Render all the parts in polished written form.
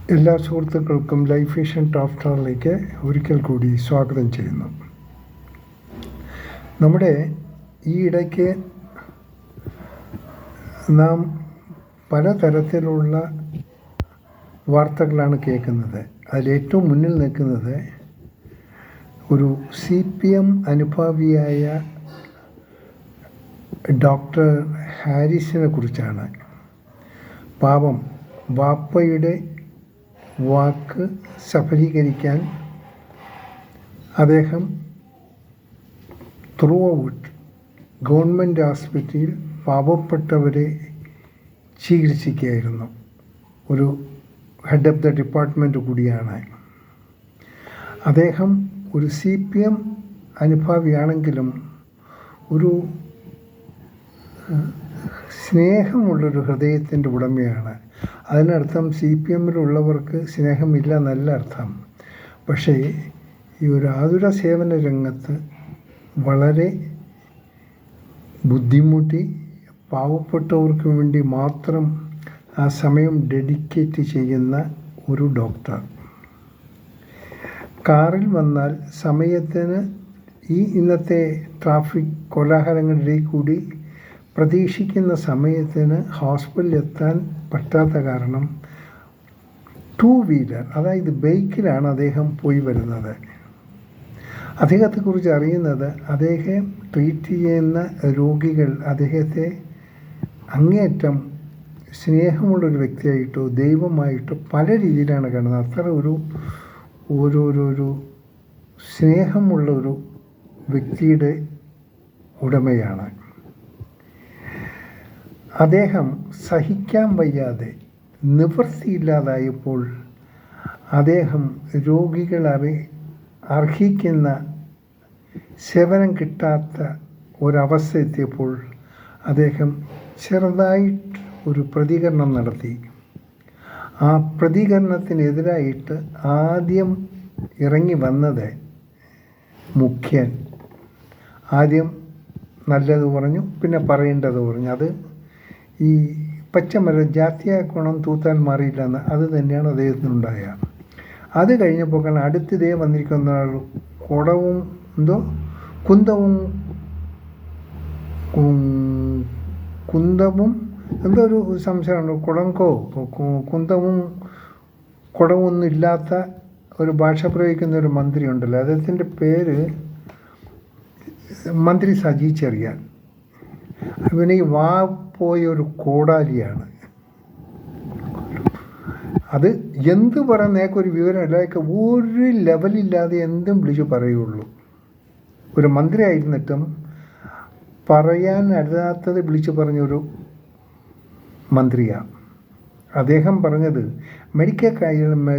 എല്ലാ സുഹൃത്തുക്കൾക്കും life vision top സ്റ്റാറിലേക്ക് ഒരിക്കൽ കൂടി സ്വാഗതം ചെയ്യുന്നു. നമ്മുടെ ഈ ഇടയ്ക്ക് നാം പലതരത്തിലുള്ള വാർത്തകളാണ് കേൾക്കുന്നത്. അതിലേറ്റവും മുന്നിൽ നിൽക്കുന്നത് ഒരു CPM അനുഭാവിയായ ഡോക്ടർ ഹാരിസിനെ കുറിച്ചാണ്. പാവം വാപ്പയുടെ വാക്ക് സഫലീകരിക്കാൻ അദ്ദേഹം ത്രൂ ഔട്ട് ഗവൺമെൻറ് ആസ്പത്രിയിൽ പാവപ്പെട്ടവരെ ചികിത്സിക്കുകയായിരുന്നു. ഒരു ഹെഡ് ഓഫ് ദ ഡിപ്പാർട്ട്മെൻറ്റ് കൂടിയാണ് അദ്ദേഹം. ഒരു CPM അനുഭാവിയാണെങ്കിലും ഒരു സ്നേഹമുള്ളൊരു ഹൃദയത്തിൻ്റെ ഉടമയാണ്. അതിനർത്ഥം CPMലുള്ളവർക്ക് സ്നേഹമില്ല എന്നല്ല അർത്ഥം. പക്ഷേ ഈ ഒരു ആതുര സേവന രംഗത്ത് വളരെ ബുദ്ധിമുട്ടി പാവപ്പെട്ടവർക്ക് വേണ്ടി മാത്രം ആ സമയം ഡെഡിക്കേറ്റ് ചെയ്യുന്ന ഒരു ഡോക്ടർ. കാറിൽ വന്നാൽ സമയത്തിന് ഇന്നത്തെ ട്രാഫിക് കോലാഹലങ്ങളിലേക്ക് കൂടി പ്രതീക്ഷിക്കുന്ന സമയത്തിന് ഹോസ്പിറ്റലിൽ എത്താൻ പറ്റാത്ത കാരണം 2 വീലർ അതായത് ബൈക്കിലാണ് അദ്ദേഹം പോയി വരുന്നത്. അദ്ദേഹത്തെക്കുറിച്ച് അറിയുന്നത് അദ്ദേഹം ട്രീറ്റ് ചെയ്യുന്ന രോഗികൾ അദ്ദേഹത്തെ അങ്ങേയറ്റം സ്നേഹമുള്ളൊരു വ്യക്തിയായിട്ടോ ദൈവമായിട്ടോ പല രീതിയിലാണ് കാണുന്നത്. അത്ര ഒരു സ്നേഹമുള്ള ഒരു വ്യക്തിയുടെ ഉടമയാണ് അദ്ദേഹം. സഹിക്കാൻ വയ്യാതെ നിവൃത്തിയില്ലാതായപ്പോൾ അദ്ദേഹം രോഗികൾ അർഹിക്കുന്ന സേവനം കിട്ടാത്ത ഒരവസ്ഥ എത്തിയപ്പോൾ അദ്ദേഹം ചെറുതായിട്ട് ഒരു പ്രതികരണം നടത്തി. ആ പ്രതികരണത്തിനെതിരായിട്ട് ആദ്യം ഇറങ്ങി വന്നത് മുഖ്യൻ. ആദ്യം നല്ലത് പറഞ്ഞു, പിന്നെ പറയേണ്ടത് പറഞ്ഞു. അത് ഈ പച്ചമരം ജാത്തിയ ഗുണം തൂത്താൽ മാറിയില്ലെന്ന് അത് തന്നെയാണ് അദ്ദേഹത്തിനുണ്ടായ. അത് കഴിഞ്ഞപ്പോൾ കാരണം അടുത്തിതേ വന്നിരിക്കുന്ന കുടവും കുന്തവും എന്തോ ഒരു സംശയമുണ്ട്. കുന്തവും കുടവൊന്നും ഇല്ലാത്ത ഒരു ഭാഷ പ്രയോഗിക്കുന്ന ഒരു മന്ത്രി ഉണ്ടല്ലോ, അദ്ദേഹത്തിൻ്റെ പേര് മന്ത്രി സജി ചെറിയാൻ. അവന് ഈ പോയൊരു കോടാലിയാണ്. അത് എന്ത് പറയുന്നേക്കൊരു വിവരമില്ല. ഒരു ലെവലില്ലാതെ എന്തും വിളിച്ചു പറയുള്ളൂ. ഒരു മന്ത്രി ആയിരുന്നിട്ടും പറയാൻ അറിയാത്തത് വിളിച്ചു പറഞ്ഞൊരു മന്ത്രിയാണ് അദ്ദേഹം. പറഞ്ഞത് മെഡിക്കൽ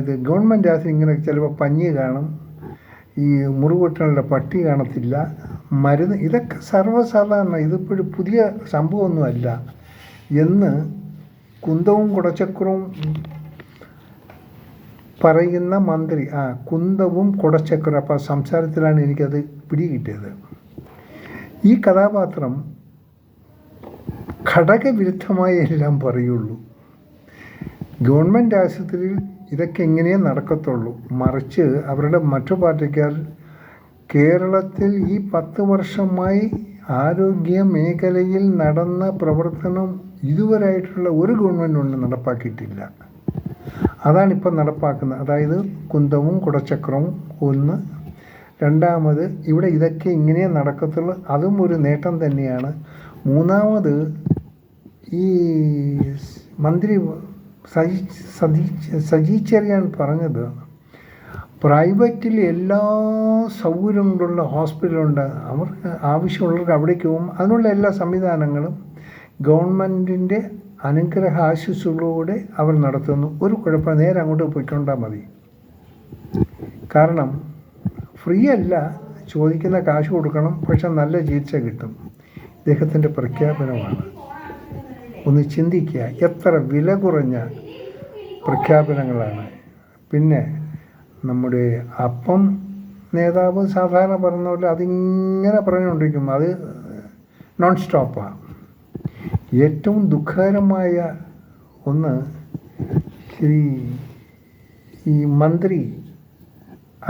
ഇത് ഗവൺമെൻറ് ആശുപത്രി ഇങ്ങനെ ചിലപ്പോൾ പഞ്ഞി കാണും, ഈ മുറിവെട്ടാനുള്ള പട്ടി കാണത്തില്ല, മരുന്ന് ഇതൊക്കെ സർവ്വസാധാരണ, ഇതിപ്പോഴും പുതിയ സംഭവമൊന്നുമല്ല എന്ന് കുന്തവും കുടച്ചക്രവും പറയുന്ന മന്ത്രി. കുന്തവും കുടച്ചക്രം. അപ്പോൾ സംസാരത്തിലാണ് എനിക്കത് പിടികിട്ടിയത്. ഈ കഥാപാത്രം ഘടകവിരുദ്ധമായി എല്ലാം പറയുള്ളൂ. ഗവൺമെൻറ് ആശുപത്രിയിൽ ഇതൊക്കെ എങ്ങനെയേ നടക്കത്തുള്ളൂ. മറിച്ച് അവരുടെ മറ്റു പാർട്ടിക്കാർ കേരളത്തിൽ ഈ 10 വർഷമായി ആരോഗ്യ മേഖലയിൽ നടന്ന പ്രവർത്തനം ഇതുവരെയായിട്ടുള്ള ഒരു ഗവൺമെൻറ് നടപ്പാക്കിയിട്ടില്ല. അതാണിപ്പോൾ നടപ്പാക്കുന്നത്. അതായത് കുന്തവും കുടച്ചക്രവും ഒന്ന്. രണ്ടാമത് ഇവിടെ ഇതൊക്കെ ഇങ്ങനെ നടക്കത്തുള്ളൂ, അതും ഒരു നേട്ടം തന്നെയാണ്. മൂന്നാമത് ഈ മന്ത്രി സജി ചെറിയാൻ പറഞ്ഞത് പ്രൈവറ്റിൽ എല്ലാ സൗകര്യങ്ങളുള്ള ഹോസ്പിറ്റലുണ്ട്, അവർക്ക് ആവശ്യമുള്ളവർക്ക് അവിടേക്ക് പോകും. അതിനുള്ള എല്ലാ സംവിധാനങ്ങളും ഗവൺമെൻറ്റിൻ്റെ അനുഗ്രഹ ആശുപത്രികളിലൂടെ അവർ നടത്തുന്നു. ഒരു കുഴപ്പം, നേരെ അങ്ങോട്ട് പോയിക്കൊണ്ടാൽ മതി. കാരണം ഫ്രീ അല്ല, ചോദിക്കുന്ന കാശ് കൊടുക്കണം, പക്ഷെ നല്ല ചികിത്സ കിട്ടും. ഇദ്ദേഹത്തിൻ്റെ പ്രഖ്യാപനമാണ്. ഒന്ന് ചിന്തിക്കുക, എത്ര വില കുറഞ്ഞ പ്രഖ്യാപനങ്ങളാണ്. പിന്നെ നമ്മുടെ അപ്പം നേതാവ് സാധാരണ പറഞ്ഞ പോലെ അതിങ്ങനെ പറഞ്ഞുകൊണ്ടിരിക്കും, അത് നോൺ സ്റ്റോപ്പാണ്. ഏറ്റവും ദുഃഖകരമായ ഒന്ന് ശ്രീ ഈ മന്ത്രി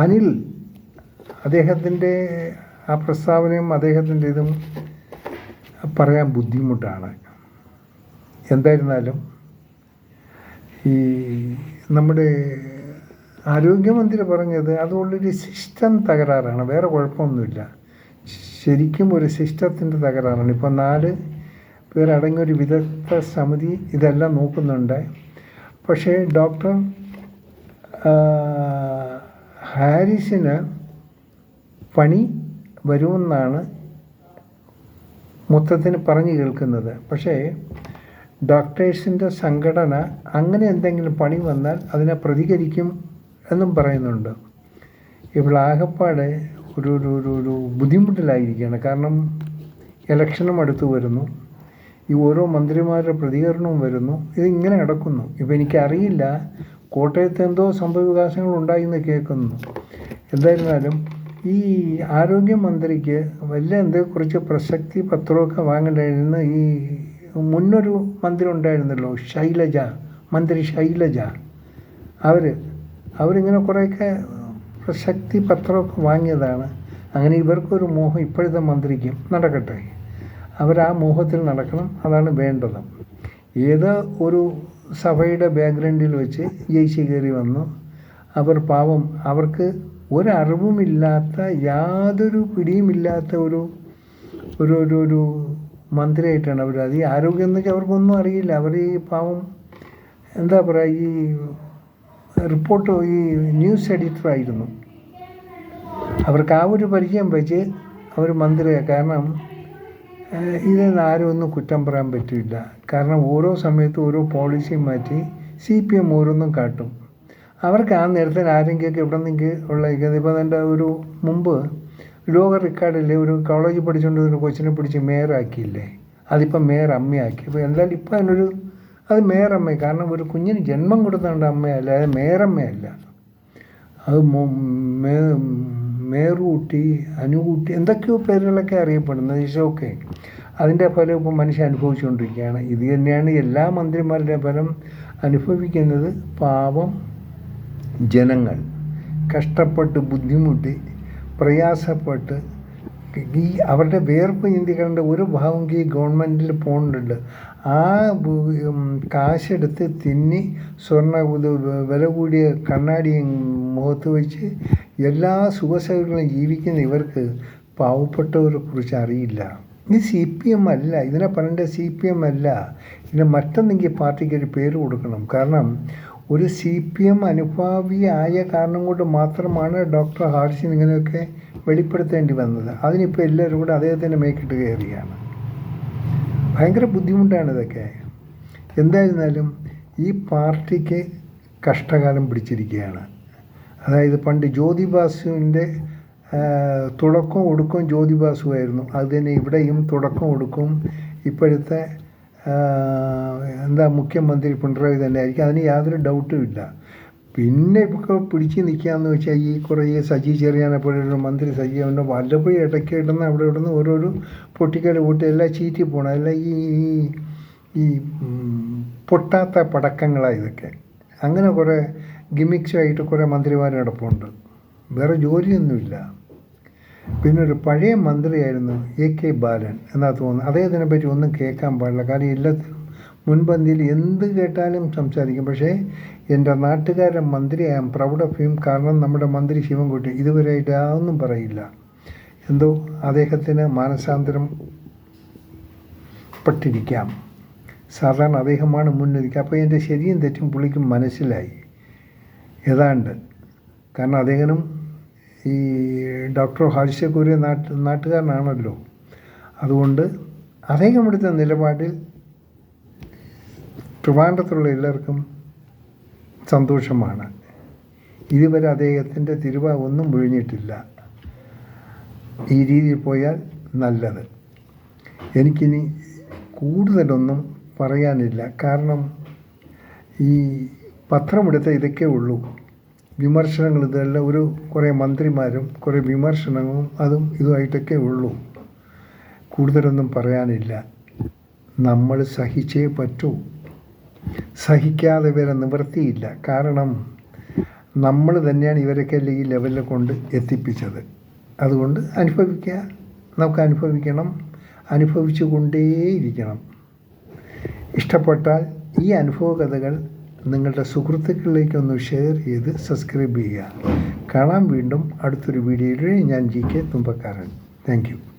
അനിൽ അദ്ദേഹത്തിൻ്റെ ആ പ്രസ്താവനയും അദ്ദേഹത്തിൻ്റെ ഇതും പറയാൻ ബുദ്ധിമുട്ടാണ്. എന്തായിരുന്നാലും ഈ നമ്മുടെ ആരോഗ്യമന്ത്രി പറഞ്ഞത് അതുകൊണ്ടൊരു സിസ്റ്റം തകരാറാണ്, വേറെ കുഴപ്പമൊന്നുമില്ല. ശരിക്കും ഒരു സിസ്റ്റത്തിൻ്റെ തകരാറാണ്. ഇപ്പോൾ 4 പേരടങ്ങിയൊരു വിദഗ്ധ സമിതി ഇതെല്ലാം നോക്കുന്നുണ്ട്. പക്ഷേ ഡോക്ടർ ഹാരിസിന് പണി വരുമെന്നാണ് മൊത്തത്തിന് പറഞ്ഞു കേൾക്കുന്നത്. പക്ഷേ ഡോക്ടേഴ്സിൻ്റെ സംഘടന അങ്ങനെ എന്തെങ്കിലും പണി വന്നാൽ അതിനെ പ്രതികരിക്കും എന്നും പറയുന്നുണ്ട്. ഇപ്പോൾ ആകപ്പാടെ ഒരു ഒരു ഒരു ഒരു ബുദ്ധിമുട്ടിലായിരിക്കുകയാണ്. കാരണം ഇലക്ഷനും അടുത്ത് വരുന്നു, ഈ ഓരോ മന്ത്രിമാരുടെ പ്രതികരണവും വരുന്നു, ഇതിങ്ങനെ കിടക്കുന്നു. ഇപ്പോൾ എനിക്കറിയില്ല, കോട്ടയത്ത് എന്തോ സംഭവവികാസങ്ങൾ ഉണ്ടായി കേൾക്കുന്നു. എന്തായിരുന്നാലും ഈ ആരോഗ്യമന്ത്രിക്ക് കുറച്ച് പ്രസക്തി പത്രമൊക്കെ വാങ്ങേണ്ടായിരുന്നു. ഈ മുന്നൊരു മന്ത്രി ഉണ്ടായിരുന്നല്ലോ, മന്ത്രി ശൈലജ, അവരിങ്ങനെ കുറേയൊക്കെ പ്രസക്തി പത്രമൊക്കെ വാങ്ങിയതാണ്. അങ്ങനെ ഇവർക്കൊരു മോഹം ഇപ്പോഴത്തെ മന്ത്രിക്കും നടക്കട്ടെ, അവരാ മോഹത്തിൽ നടക്കണം, അതാണ് വേണ്ടത്. ഏത് ഒരു സഭയുടെ ബാക്ക്ഗ്രൗണ്ടിൽ വെച്ച് ജയിച്ച് കയറി വന്നു. അവർ പാവം, അവർക്ക് ഒരറിവുമില്ലാത്ത, യാതൊരു പിടിയുമില്ലാത്ത ഒരു ഒരു ഒരു ഒരു മന്ത്രിയായിട്ടാണ് അവർ. അത് ഈ ആരോഗ്യം എന്ന് വെച്ചാൽ അവർക്കൊന്നും അറിയില്ല. അവർ ഈ പാവം എന്താ പറയുക, ഈ ന്യൂസ് എഡിറ്ററായിരുന്നു. അവർക്ക് ആ ഒരു പരിചയം വെച്ച് അവർ മന്ത്രിയാണ്. കാരണം ഇതിൽ ആരും ഒന്നും കുറ്റം പറയാൻ പറ്റില്ല. കാരണം ഓരോ സമയത്തും ഓരോ പോളിസി മാറ്റി CPM ഓരോന്നും കാട്ടും. അവർക്ക് ആ നേരത്തിന് ആരെങ്കിലുമൊക്കെ എവിടെ നിന്നെങ്കിൽ ഇപ്പോൾ എൻ്റെ ഒരു മുമ്പ് ലോക റെക്കോർഡില്ലേ, ഒരു കോളേജിൽ പഠിച്ചുകൊണ്ട് ഒരു കൊച്ചിനെ പിടിച്ച് മേയറാക്കിയില്ലേ, അതിപ്പം മേയർ അമ്മയാക്കി. അപ്പോൾ എന്തായാലും ഇപ്പം അത് മേയറമ്മ. കാരണം ഒരു കുഞ്ഞിന് ജന്മം കൊടുത്തുകൊണ്ട് അമ്മയല്ല, അത് മേയറമ്മയല്ല, അത് മേറൂട്ടി, അനുകൂട്ടി, എന്തൊക്കെയോ പേരുകളൊക്കെ അറിയപ്പെടുന്നത്. ഇതൊക്കെ അതിൻ്റെ ഫലം ഇപ്പോൾ മനുഷ്യൻ അനുഭവിച്ചുകൊണ്ടിരിക്കുകയാണ്. ഇത് തന്നെയാണ് എല്ലാ മന്ത്രിമാരുടെ ഫലം അനുഭവിക്കുന്നത്. പാവം ജനങ്ങൾ കഷ്ടപ്പെട്ട് ബുദ്ധിമുട്ടി പ്രയാസപ്പെട്ട് അവരുടെ വേർപ്പ് ചിന്തിക്കേണ്ട ഒരു ഭാഗം ഈ ഗവൺമെൻറ്റിൽ പോകുന്നുണ്ട്. ആ കാശെടുത്ത് തിന്നി വില കൂടിയ കണ്ണാടിയും മുഖത്ത് വെച്ച് എല്ലാ സുഖസൗകര്യങ്ങളും ജീവിക്കുന്ന ഇവർക്ക് പാവപ്പെട്ടവരെ കുറിച്ച് അറിയില്ല. ഇത് CPM അല്ല, ഇതിനെ പറയേണ്ട CPM അല്ല, ഇതിന് മറ്റൊന്നെങ്കിൽ പാർട്ടിക്ക് ഒരു പേര് കൊടുക്കണം. കാരണം ഒരു CPM അനുഭാവിയായ കാരണം കൊണ്ട് മാത്രമാണ് ഡോക്ടർ ഹാരിസിന് ഇങ്ങനെയൊക്കെ വെളിപ്പെടുത്തേണ്ടി വന്നത്. അതിനിപ്പോൾ എല്ലാവരും കൂടെ അദ്ദേഹത്തിൻ്റെ മേക്കിട്ട് കയറുകയാണ്. ഭയങ്കര ബുദ്ധിമുട്ടാണ് ഇതൊക്കെ. എന്തായിരുന്നാലും ഈ പാർട്ടിക്ക് കഷ്ടകാലം പിടിച്ചിരിക്കുകയാണ്. അതായത് പണ്ട് ജ്യോതിബാസുവിൻ്റെ തുടക്കം ഒടുക്കം ജ്യോതിബാസുവായിരുന്നു. അത് തന്നെ ഇവിടെയും തുടക്കം ഒടുക്കും ഇപ്പോഴത്തെ മുഖ്യമന്ത്രി പിണറായി തന്നെ ആയിരിക്കും, അതിന് യാതൊരു ഡൗട്ടും ഇല്ല. പിന്നെ ഇപ്പോൾ പിടിച്ച് നിൽക്കുകയെന്ന് വെച്ചാൽ ഈ കുറേ സജി ചെറിയാനെ പോലെയുള്ള മന്ത്രി സജി, അവൻ്റെ വല്ലപ്പോഴും ഇടയ്ക്ക് ഇടുന്ന അവിടെ ഇടുന്ന ഓരോരോ പൊട്ടിക്കൽ പൊട്ടി എല്ലാം ചീറ്റി പോകണം. എല്ലാം ഈ പൊട്ടാത്ത പടക്കങ്ങളാണ് ഇതൊക്കെ. അങ്ങനെ കുറേ ഗിമിക്സുമായിട്ട് കുറേ മന്ത്രിമാർ കിടപ്പുണ്ട്, വേറെ ജോലിയൊന്നുമില്ല. പിന്നെ ഒരു പഴയ മന്ത്രിയായിരുന്നു AK ബാലൻ എന്നാ തോന്നുന്നു. അദ്ദേഹത്തിനെ പറ്റി ഒന്നും കേൾക്കാൻ പാടില്ല. കാരണം എല്ലാത്തിനും മുൻപന്തിയിൽ എന്ത് കേട്ടാലും സംസാരിക്കും. പക്ഷേ എൻ്റെ നാട്ടുകാരൻ മന്ത്രി, I am proud of him. കാരണം നമ്മുടെ മന്ത്രി ശിവൻകുട്ടി ഇതുവരെയായിട്ട് അതൊന്നും പറയില്ല. എന്തോ അദ്ദേഹത്തിന് മാനസാന്തരം പെട്ടിരിക്കാം. സാധാരണ അദ്ദേഹമാണ് മുന്നിരിക്കുക. അപ്പോൾ എൻ്റെ ശരിയും തെറ്റും പുള്ളിക്കും മനസ്സിലായി ഏതാണ്ട്. കാരണം അദ്ദേഹം ഈ ഡോക്ടർ ഹാരിസൊക്കെ നാട്ടുകാരനാണല്ലോ. അതുകൊണ്ട് അദ്ദേഹം എടുത്ത നിലപാടിൽ ട്രിവാൻഡ്രത്തുള്ള എല്ലാവർക്കും സന്തോഷമാണ്. ഇതുവരെ അദ്ദേഹത്തിൻ്റെ തിരുവ ഒന്നും വിഴിഞ്ഞിട്ടില്ല. ഈ രീതിയിൽ പോയാൽ നല്ലത്. എനിക്കിനി കൂടുതലൊന്നും പറയാനില്ല. കാരണം ഈ പത്രമെടുത്ത ഇതൊക്കെ ഉള്ളൂ. വിമർശനങ്ങൾ ഇതെല്ലാം കുറേ മന്ത്രിമാരും കുറേ വിമർശനങ്ങളും അതും ഇതുമായിട്ടൊക്കെ ഉള്ളൂ. കൂടുതലൊന്നും പറയാനില്ല. നമ്മൾ സഹിച്ചേ പറ്റൂ. സഹിക്കാതെ വരെ നിവൃത്തിയില്ല. കാരണം നമ്മൾ തന്നെയാണ് ഇവരൊക്കെ ഈ ലെവലിൽ കൊണ്ട് എത്തിപ്പിച്ചത്. അതുകൊണ്ട് അനുഭവിക്കുക, നമുക്ക് അനുഭവിക്കണം, അനുഭവിച്ചു കൊണ്ടേയിരിക്കണം. ഇഷ്ടപ്പെട്ടാൽ ഈ അനുഭവ കഥകൾ നിങ്ങളുടെ സുഹൃത്തുക്കളിലേക്കൊന്ന് ഷെയർ ചെയ്ത് സബ്സ്ക്രൈബ് ചെയ്യുക. കാണാം വീണ്ടും അടുത്തൊരു വീഡിയോയിൽ. ഞാൻ GK തുമ്പക്കാരൻ. Thank you.